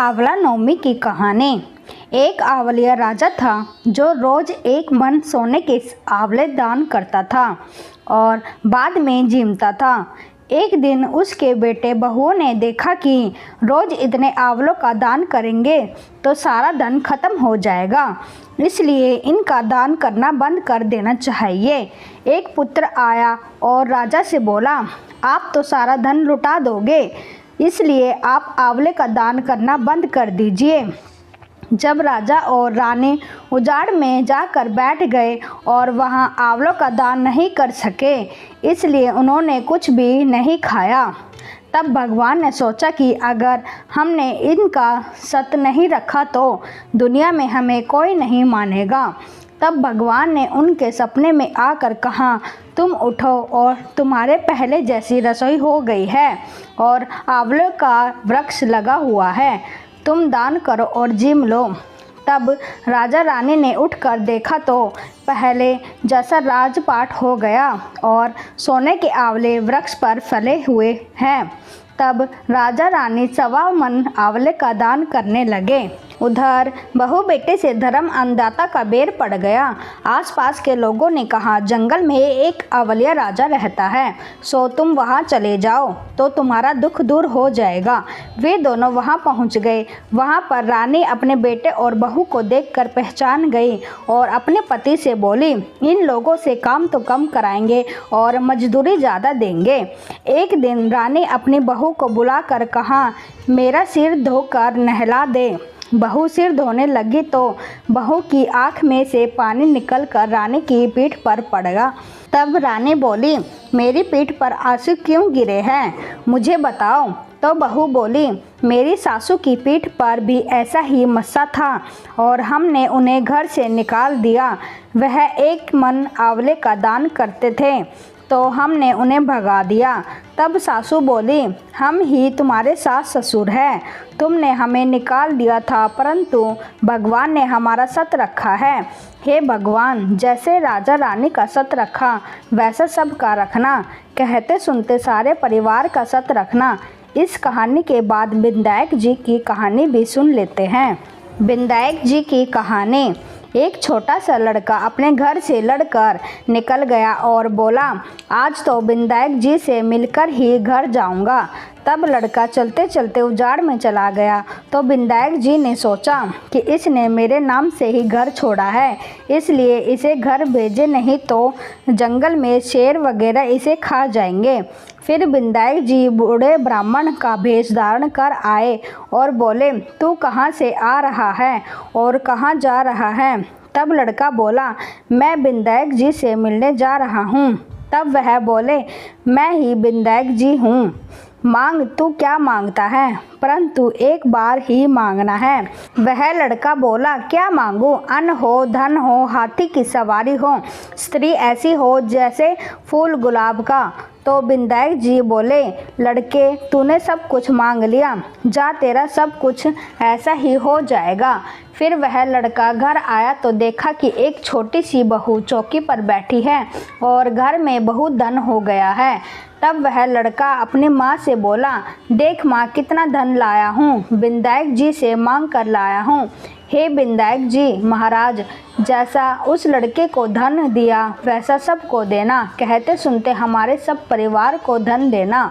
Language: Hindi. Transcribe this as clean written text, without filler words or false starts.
आंवला नवमी की कहानी। एक आंवलिया राजा था जो रोज एक मन सोने के आंवले दान करता था और बाद में जीमता था। एक दिन उसके बेटे बहुओं ने देखा कि रोज इतने आंवलों का दान करेंगे तो सारा धन खत्म हो जाएगा, इसलिए इनका दान करना बंद कर देना चाहिए। एक पुत्र आया और राजा से बोला, आप तो सारा धन लुटा दोगे, इसलिए आप आंवले का दान करना बंद कर दीजिए। जब राजा और रानी उजाड़ में जाकर बैठ गए और वहां आंवलों का दान नहीं कर सके, इसलिए उन्होंने कुछ भी नहीं खाया। तब भगवान ने सोचा कि अगर हमने इनका सत नहीं रखा तो दुनिया में हमें कोई नहीं मानेगा। तब भगवान ने उनके सपने में आकर कहा, तुम उठो और तुम्हारे पहले जैसी रसोई हो गई है और आंवले का वृक्ष लगा हुआ है, तुम दान करो और जीम लो। तब राजा रानी ने उठकर देखा तो पहले जैसा राजपाट हो गया और सोने के आंवले वृक्ष पर फले हुए हैं। तब राजा रानी 1.25 मन आंवले का दान करने लगे। उधर बहू बेटे से धर्म अन्नदाता का बेर पड़ गया। आसपास के लोगों ने कहा, जंगल में एक आंवलिया राजा रहता है, सो तुम वहां चले जाओ तो तुम्हारा दुख दूर हो जाएगा। वे दोनों वहां पहुंच गए। वहां पर रानी अपने बेटे और बहू को देखकर पहचान गई और अपने पति से बोली, इन लोगों से काम तो कम कराएंगे और मजदूरी ज़्यादा देंगे। एक दिन रानी अपनी बहू को बुलाकर कहा, मेरा सिर धोकर नहला दे। बहू सिर धोने लगी तो बहू की आंख में से पानी निकलकर रानी की पीठ पर पड़ गया। तब रानी बोली, मेरी पीठ पर आंसू क्यों गिरे हैं, मुझे बताओ। तो बहू बोली, मेरी सासू की पीठ पर भी ऐसा ही मस्सा था और हमने उन्हें घर से निकाल दिया। वह 1 मन आंवले का दान करते थे तो हमने उन्हें भगा दिया। तब सासू बोली, हम ही तुम्हारे सास ससुर हैं, तुमने हमें निकाल दिया था परंतु भगवान ने हमारा सत रखा है। हे भगवान, जैसे राजा रानी का सत रखा वैसा सबका रखना, कहते सुनते सारे परिवार का सत रखना। इस कहानी के बाद विधायक जी की कहानी भी सुन लेते हैं। विधायक जी की कहानी। एक छोटा सा लड़का अपने घर से लड़कर निकल गया और बोला, आज तो विधायक जी से मिलकर ही घर जाऊंगा। तब लड़का चलते चलते उजाड़ में चला गया तो विधायक जी ने सोचा कि इसने मेरे नाम से ही घर छोड़ा है, इसलिए इसे घर भेजे, नहीं तो जंगल में शेर वगैरह इसे खा जाएंगे। फिर विधायक जी बूढ़े ब्राह्मण का भेष धारण कर आए और बोले, तू कहाँ से आ रहा है और कहाँ जा रहा है। तब लड़का बोला, मैं विधायक जी से मिलने जा रहा हूँ। तब वह बोले, मैं ही विधायक जी हूँ, मांग, तू क्या मांगता है, परंतु एक बार ही मांगना है। वह लड़का बोला, क्या मांगू, अन्न हो, धन हो, हाथी की सवारी हो, स्त्री ऐसी हो जैसे फूल गुलाब का। तो विधायक जी बोले, लड़के, तूने सब कुछ मांग लिया, जा, तेरा सब कुछ ऐसा ही हो जाएगा। फिर वह लड़का घर आया तो देखा कि एक छोटी सी बहू चौकी पर बैठी है और घर में बहुत धन हो गया है। तब वह लड़का अपनी माँ से बोला, देख माँ, कितना धन लाया हूँ, विधायक जी से मांग कर लाया हूँ। हे विधायक जी महाराज, जैसा उस लड़के को धन दिया वैसा सबको देना, कहते सुनते हमारे सब परिवार को धन देना।